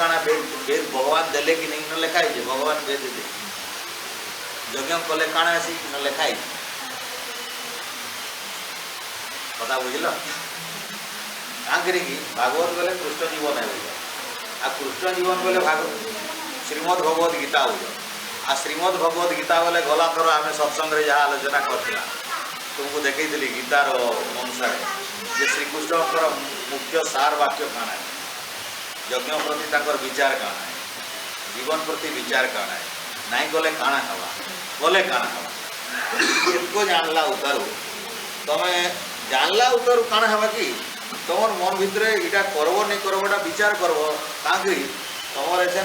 काना वेद वेद भगवान देले कि नहीं न लिखाई जे भगवान वेद दे यज्ञ कले काना आसी न लिखाई कथा बुझल क्या करी भागवत बोले कृष्ण जीवन है आ कृष्ण जीवन बोले भागवत श्रीमद भगवत गीता हो आ श्रीमद भगवत गीता बोले गला थर आम सत्संग जहाँ आलोचना करथिला तुमको देखई गीतार अनुसार जे श्रीकृष्ण मुख्य सार वाक्य काना है यज्ञ प्रति ताकर विचार काना है जीवन प्रति विचार काना है नाई गले काना हवा गले काना हवा इनको जानला उतारू तमे जानला उतारू काना हवा कि तुम मन भितर इटा करब नहीं करबा विचार करब ताकि तुम ऐसे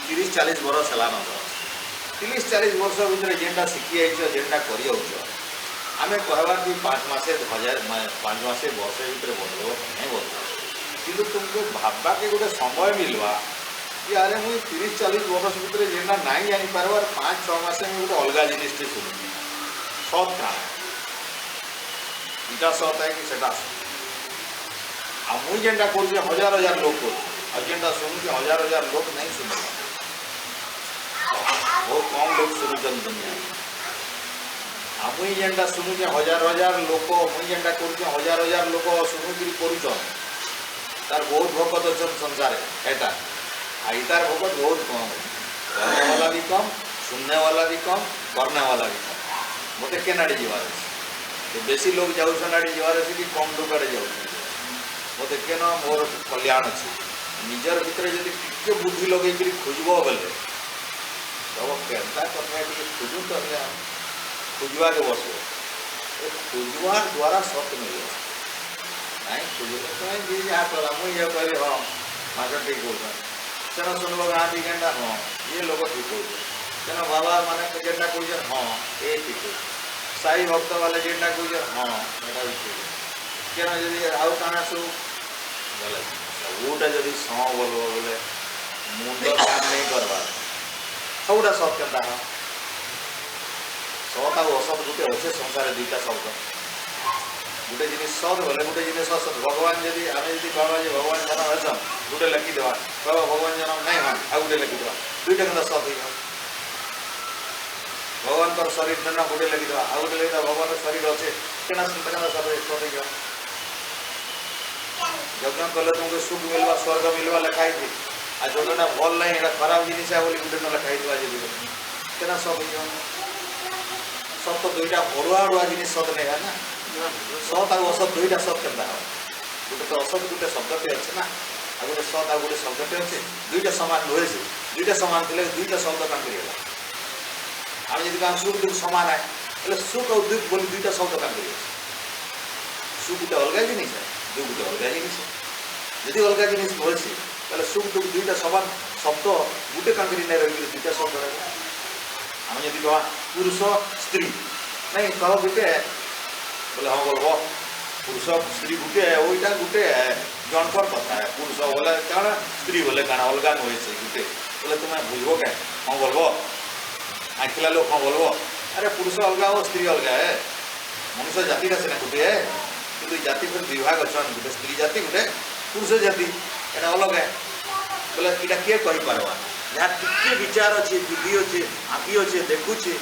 30-40 वर्ष है 30-40 वर्ष भितर जेनटा शिखी आईच जेनटा कर आम कहवा कि 5 मासे 5 मासे वर्ष भितर बदल नहीं बदल कि तुमको भाबा के गोटे समय मिलवा कि अरे मुझे 30-40 वर्ष भितर जेनटा नहीं जापर 5-6 मासे मुझे गोटे अलग जिनिसटे शुणुची सत क्या इटा सत है कि सेटा आ मुई जेनटा कर हजार हजार लोग कर जेनटा शुणुचे हजार हजार लोग नहीं शुणु बहुत कम लोग शुणुचन दुनिया आ मुई जेनटा शुणुचे हजार हजार लोक मुई जेनटा कर हजार हजार लोक शुणुकरी करुचन तार बहुत भगत अच्छा संसार एटा आईतार भगत बहुत कम करने वाला भी कम सुनने वाला भी कम करने वाला भी कम मत के जीवार बेसी लोग जाऊन आड़े जीवार अच्छे कि कम लोग आड़े जाऊँ मत के मोर कल्याण अच्छे निजर भितर जब टे बुद्धि लगे खोजब बोले तब केन्ता कथा खोजु तो खोजवा के बस खोजवार द्वारा सत्य मिले ना खोज तुम्हें जहाँ कला मुझे कहली हाँ मास ठीक हो तेना शुणव गाँ दी जेनटा हाँ ये लोग ठीक हो तेना बाबा माने जेनटा कह हाँ ये ठीक हो साई भक्त वाले जेनटा कह हाँ यहाँ भी ठीक क्या जब आउ काना सब बोले सबूटा जब स बोल बोले मुंड काम नहीं करवा सबूटा सत के सत आ असत गोटे अच्छे संसार दुईटा शब्द गोटे जिन सत बोले गोटे जिन असत भगवान जब आम जी कहवा भगवान जन्म हेसन गोटे लिखिदेवा कहवा भगवान जन्म नहीं हाँ आ गोटे लिखिदेवा दुईटा क्या सत हो भगवान शरीर न गोटे लिखिदेवा आ गोटे लिखिदेवा भगवान शरीर अच्छे क्या सत हो यज्ञ कले तुमको सुख मिलवा स्वर्ग मिलवा लिखाई थी आ जोटा भल ना यहाँ खराब जिनिस है बोली गोटे न लिखाई क्या सब सब तो दुईटा अड़ुआ अड़ुआ जिन सत नहीं है ना सत आ असत दुईटा सत के गोटे तो असत गोटे शब्दटे अच्छे ना आ गोटे सत आ गोटे शब्दटे अच्छे दुईटा सामान नुहे से दुईटा सामान थे दुईटा शब्द काम कर आम जी कह सुख दुख सामान है सुख और दुख बोली दुईटा शब्द काम कर सुख गोटे अलग जिनिस है दुख गोटे अलग जिनिस जदि अलग जिनिस नुहे सुख दुख दुईटा सामान शब्द गोटे काम कर रही दुईटा शब्द रहा आम जब कह पुरुष स्त्री नहीं कह गोटे बोले हाँ बोल पुरुष स्त्री गोटे वहीटा गोटे जनकर कथा है पुरुष बोले क्या स्त्री बोले क्या अलग नुहे से गोटे बोले तुम्हें बुझब क्या हाँ बोलो आखिला लोग हाँ बोलो अरे पुरुष अलग हो स्त्री अलग है मनुष्य जाति का सीना गोटे है कि जाति फिर विभाग अच्छा गोटे स्त्री जाति गोटे पुरुष जाति एटा अलग है बोले यहाँ किए कहीपर जहाँ टी विचार अच्छे बुद्धि अच्छे आँखि अच्छे देखुचे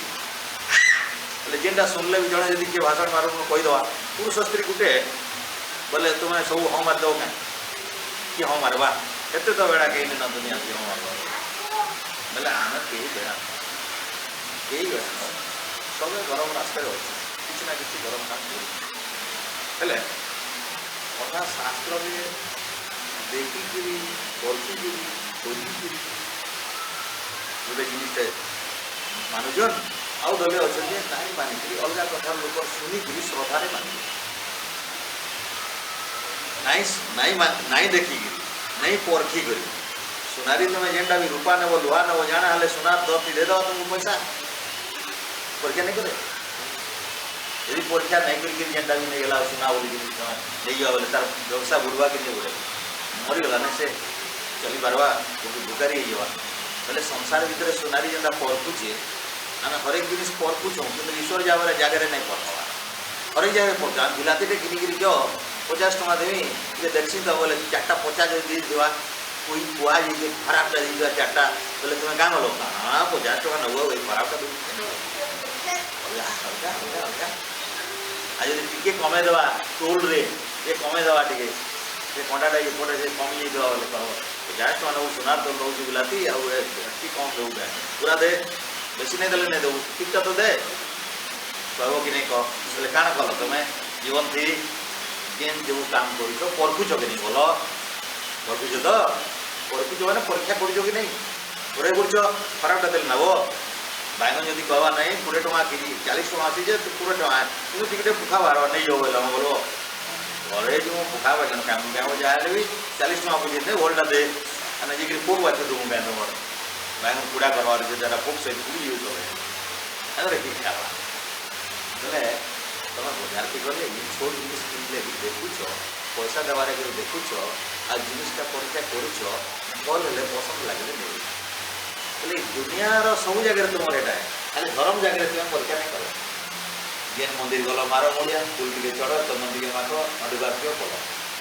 बोले जेनटा शुणले भी जड़े जब किए भाषण मार कहीदे पुरुष स्त्री गोटे बोले तुम्हें सब हाँ मारिदेव क्या कि हाँ मारवा एत तो बेड़ा कहीं ना दुनिया से हाँ मार बोले आम कहीं बेड़ा कहीं बेड़ा सब गरम रास्ते अच्छे किसी ना कि गरम काम हेले कथा शास्त्र में देखिकी करके गोटे जिनिसटे मानुजन आउ दले अच्छे नहीं मानिक अलग कथा लोक शुणिक श्रद्धारे मानिक नहीं देखिक नहीं परखी कर सुनारी तुम जेनटा भी रूपा नब लुहा नब जाना हेल्ले सुनार दरती देदेव तुमको पैसा परीक्षा नहीं करे यदि परीक्षा नहीं करके जेनटा भी नहीं गला सुना बोली नहीं गया बोले तार व्यवसाय बुड़वा के नहीं बोले मरीगला ना से चली पार्वा भुकारी हो बोले संसार भितर सुनारी जेनटा परखुचे आम हरेक जिन परखुचु कि ईश्वर जगह जगह नहीं पढ़वा हरेक जगह पढ़ा बिलातीटे घिनिकी जो 50 टଙ୍କା देवी ये देखी तो बोले 4टा 50 जो दी देवा कोई कुआ जी खराबटा दी चार्टा बोले तुम्हें क्या गल हाँ 50 टका नब खराबटा आज टी कमे देवा टोल रे ये कमे देवा टे कंटाटा एपटे से कमी जाइए बोले कह 50 टका नब सुनार तो नौ बिलाती आगे कम दे पूरा दे बेसी नहीं देले नहीं देव ठीक तो दे कह कि नहीं कह बोले काण कल तुम्हें जीवन थी केन जो काम कर परखुच कि नहीं भल परखुच तो परखुच मैंने परीक्षा कर कि नहीं पूरे कर खराबटा देले नब बैगन जब कहवा नहीं 20 टका के जी 40 टका आसी 20 टका तुम टिके पुखा बाहर नहीं जाओ बोले बोलो घरे जो पुखा बैगन काम क्या जाए भी 40 टका बुझे होलटा दे जी पोक बात तुम क्या तुम बैगन कूड़ा करवार जरा पोक से यूज हो बोले तुम बजार के गले छोट जिनिस किनले देखुच पैसा देवार देखुच आ जिनिसटा परीक्षा करुच भल हेल्ले पसंद लगे नहीं बोले दुनियार सब जगह तुम यहाँ खाली धर्म जगह तुम परीक्षा नहीं कल जेन मंदिर गल मार मुड़िया फुल टे चढ़ तुम टे माख नडीबार कल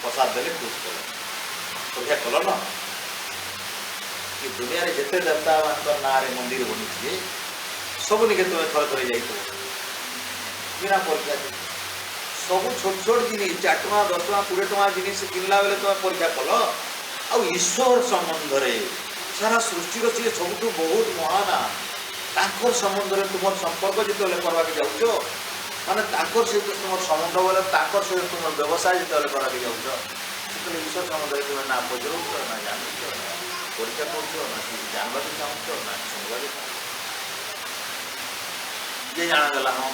प्रसाद देले खुश कल परीक्षा कल न कि दुनिया जिते देवता मान ना मंदिर बनी सब निके तुम थर थर जा बिना परीक्षा सब छोट छोट जिनिस 4 टका 10 टका 20 टका जिनिस किनला बेले तुम परीक्षा कल आ ईश्वर संबंध में सारा सृष्टि सी सब बहुत महान संबंध में तुम संपर्क जो करवा जाऊँ माने सहित तुम संबंध बोले सहित तुम व्यवसाय जो करवा जाऊँ ईश्वर संबंध में तुम ना पचर ना जान परीक्षा कर जानवा चाहूँ ना शुणवा ये जाणदेला हाँ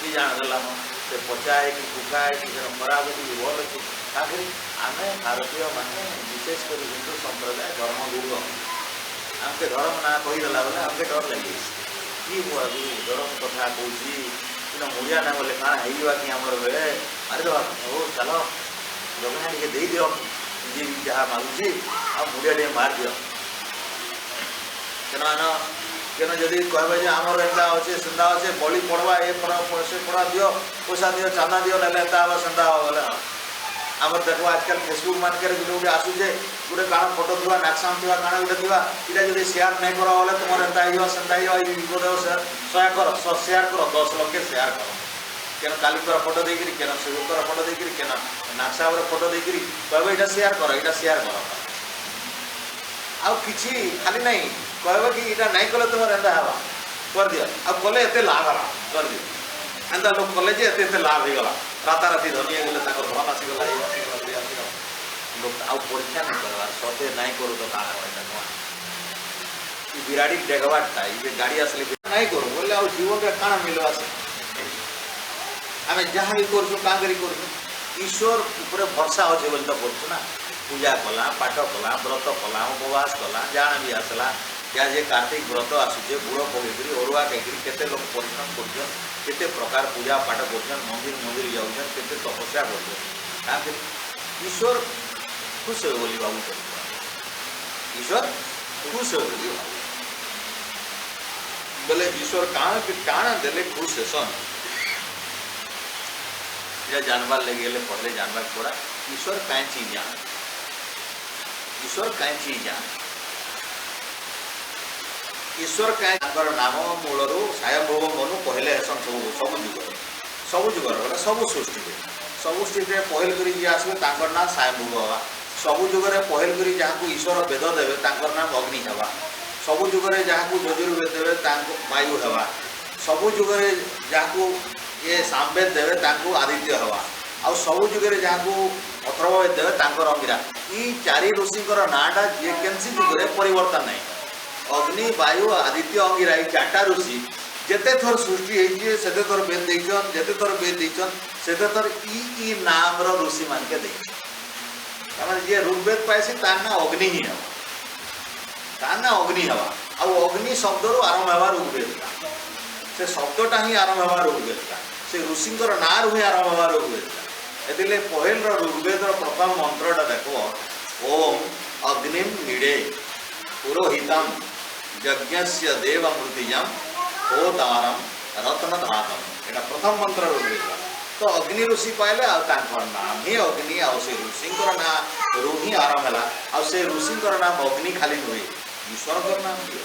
ये जाणदेला हाँ से पचा है कि फुका है कि खराब है भल अच्छे ताकि आम भारतीय मैंने विशेषकर हिंदू संप्रदाय धर्म गुरु आमके धर्म ना कहीदेला बोले आमके डर लगे कि धर्म कथा कौन मुड़िया ना बोले काण है कि आमर बेले मारी दवा ओ चलो जगह टे दे दियो जी जहाँ मागुची आ मुड़िया टे मार दियो केन जदि कहबे जे आमर एंता अच्छे सेंता अच्छे बलि पड़वा ये पैसे पड़ा दियो पैसा दियो चांदा दियो ना एंता हम सेंता हम बोले आमर देखो आजकल फेसबुक मानक गोटे आसूचे गोटे काण फोटो थी नाक्साम थी काण गोटे थी इटा जब सेयार नहीं कर बोले तुम एंता सेंता विपद शया कर सेयार कर 10 लाख सेयार कर केन कालिकर फोटो देकर केन शिवकर फोटो देकर केन नाक्साम फोटो देकर कहबे इटा सेयार कर आउ किछि खाली नहीं कहबे कि इटा नहीं कले तुम एंता हवा कर दिया आ कले एते लाभ हला कर दिया एंता लोग कले जे एते लाभ हो गला राताराति धनी गले धन आसीगला लोग आउ परीक्षा नहीं करवार सते नहीं करू तो काण होता बिराड़ी डेगवाटा ये गाड़ी आसले नहीं करू बोले आउ जीवन में काण मिलवा से आम जहाँ भी कर ईश्वर ऊपर भरसा अच्छे बोली तो करूँ ना पूजा कला पाठ कला व्रत कला उपवास कला जाण भी आसला या जे कार्तिक व्रत आसूचे बुड़ पकईकरी अरुआ खाई केते लोग परिश्रम करते प्रकार पूजा पाठ कर मंदिर मंदिर जाऊँ केते तपस्या कर ईश्वर खुश हो बोली भावुँ ईश्वर खुश हो बोली बोले ईश्वर काण देले खुश हेसन जानवर लगे पढ़ले जानवर थोड़ा ईश्वर कई चीज जान ईश्वर कई चीज जान ईश्वर कई नाम मूल सायंभव मनु कहले हेसन सब जुगर बोले सब सृष्टि पहल कर आसवे ना सायंभव हवा सब जुगर पहल कर जहाँ ईश्वर वेद देवे नाम अग्नि हवा सब जुगर जहाँ यजुर्वेद देवे वायु हवा सब जुगर जहाँ ये सामवेद देवे आदित्य हवा आउ सब जुगे जहाँ अथर्ववेद देवे अंगिरा ये 4 ऋषिंकर नाटा जेकेन्सी जुगे परिवर्तन नहीं अग्नि वायु आदित्य अंगिरा ये 4टा ऋषि जिते थर सृष्टि होते थर वेद देन जिते थर वेद देन से थर ई नाम ऋषि मान के दे जी ऋग्वेद पाइसी तार ना अग्नि ही हवा तार ना अग्नि हवा आउ अग्नि शब्द रू आरंभ हवा ऋग्वेद का से शब्दटा ही आरंभ हवा ऋग्वेद का से ऋषिंकर ना रू ही आरंभ हवा ऋग्वेद का एदिले पहल ऋग्वेद प्रथम मंत्रटा देखो ओम अग्निम मीडे पुरोहितम यज्ञस्य देवमृतिजम होतारम रत्नधातम एटा प्रथम मंत्र ऋग्वेद तो अग्नि ऋषि पाइले नाम ही अग्नि आ से ऋषिंकर ना रू ही आरंभ है आ से ऋषिंकर नाम अग्नि खाली नुहे ईश्वर नाम भी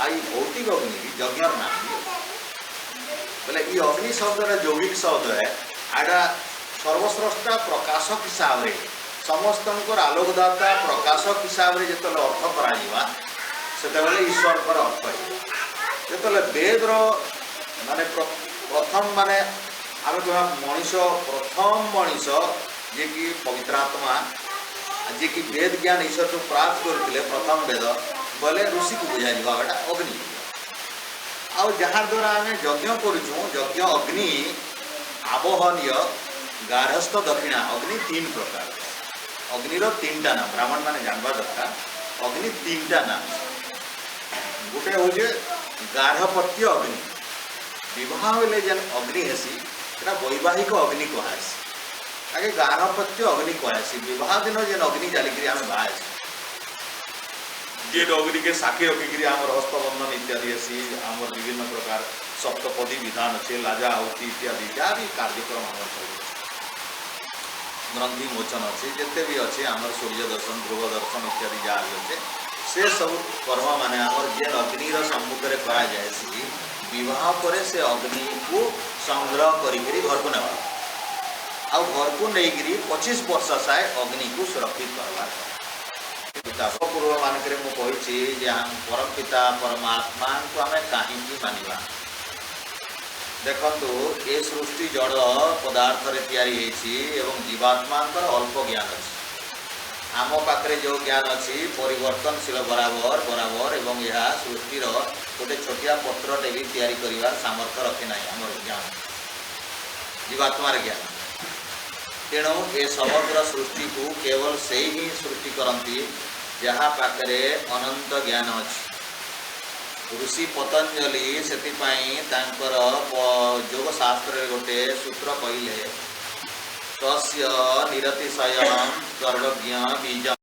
आई भौतिक अग्नि भी यज्ञ नाम भी बोले ये अग्नि शब्द जौगिक शब्द है आटा सर्वश्रेष्ठ प्रकाशक हिसाब से समस्त आलोकदाता प्रकाशक हिसाब से जो अर्थ करा से ईश्वर पर अर्थ है जो वेद माने प्रथम माने आम कह मनीष प्रथम मनीष जे कि पवित्रात्मा जे कि वेद ज्ञान ईश्वर को प्राप्त करते प्रथम वेद बोले ऋषि को बुझा जाटा अग्नि आउ जहाँ द्वारा आम यज्ञ करज्ञ अग्नि आबहनीय गार्हस्थ दक्षिणा अग्नि 3 प्रकार अग्निर 3टा नाम ब्राह्मण मैंने जानवा दरकार अग्नि 3टा नाम गोटे हूँ गार्हपत्य अग्नि विवाह बेले जेन अग्नि हेसी वैवाहिक अग्नि कहसी ताकि गार्हपत्य अग्नि कहसी विवाह दिन जेन अग्नि जालिक आम बाहर जेन अग्नि के साक्षी रखिक आम हस्तबंधन इत्यादि हेसी आम विभिन्न प्रकार सप्तपदी विधान अच्छे लाजा आहुति इत्यादि जहाँ भी कार्यक्रम आम सब ग्रंथि मोचन अच्छे जिते भी अच्छे आम सूर्य दर्शन ध्रुव दर्शन इत्यादि जहाँ भी अच्छे से सब कर्म माने आमर जेन अग्निर सम्मुख में कराए विवाह पर से अग्नि को संग्रह करी घर को नेवा आ घर को नहीं 25 वर्ष साए अग्नि को सुरक्षित करवा पूर्व मानक मुझे परम पिता परमात्मा को आम कहीं मानिबा देखु ये सृष्टि जड़ पदार्थ एवं जीवात्मा अल्प ज्ञान अच्छी आम पाखे जो ज्ञान अच्छी परिवर्तनशील बराबर बराबर एवं यह सृष्टि गोटे छोटिया पत्रटे भी तैयारी कर सामर्थ्य रखे ना आम ज्ञान जीवात्मार ज्ञान तेणु ये समग्र सृष्टि को केवल से ही सृष्टि करती जहाँ पाखे अनंत ज्ञान अच्छी ऋषि पतंजलि से योग शास्त्र गोटे सूत्र कहले तस्य निरतिशयं सर्वज्ञ बीज